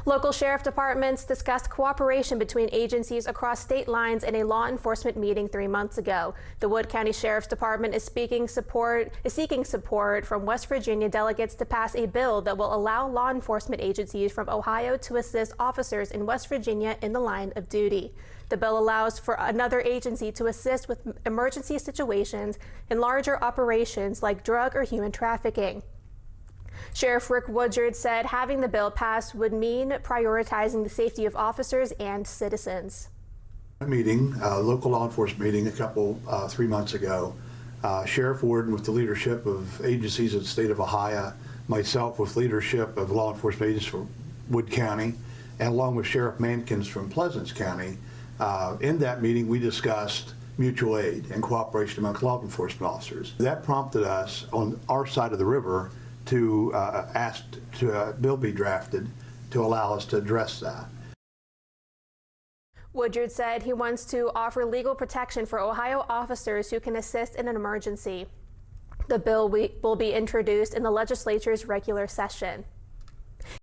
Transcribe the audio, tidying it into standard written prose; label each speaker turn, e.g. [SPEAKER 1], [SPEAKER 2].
[SPEAKER 1] Local sheriff departments discussed cooperation between agencies across state lines in a law enforcement meeting 3 months ago. The Wood County Sheriff's Department is seeking support from West Virginia delegates to pass a bill that will allow law enforcement agencies from Ohio to assist officers in West Virginia in the line of duty. The bill allows for another agency to assist with emergency situations in larger operations like drug or human trafficking. Sheriff Rick Woodyard said having the bill passed would mean prioritizing the safety of officers and citizens.
[SPEAKER 2] A local law enforcement meeting 3 months ago. Sheriff Warden with the leadership of agencies in the state of Ohio, myself with leadership of law enforcement agents from Wood County, and along with Sheriff Mankins from Pleasants County. In that meeting, we discussed mutual aid and cooperation among law enforcement officers. That prompted us on our side of the river to ask a bill be drafted to allow us to address that.
[SPEAKER 1] Woodyard said he wants to offer legal protection for Ohio officers who can assist in an emergency. The bill will be introduced in the legislature's regular session.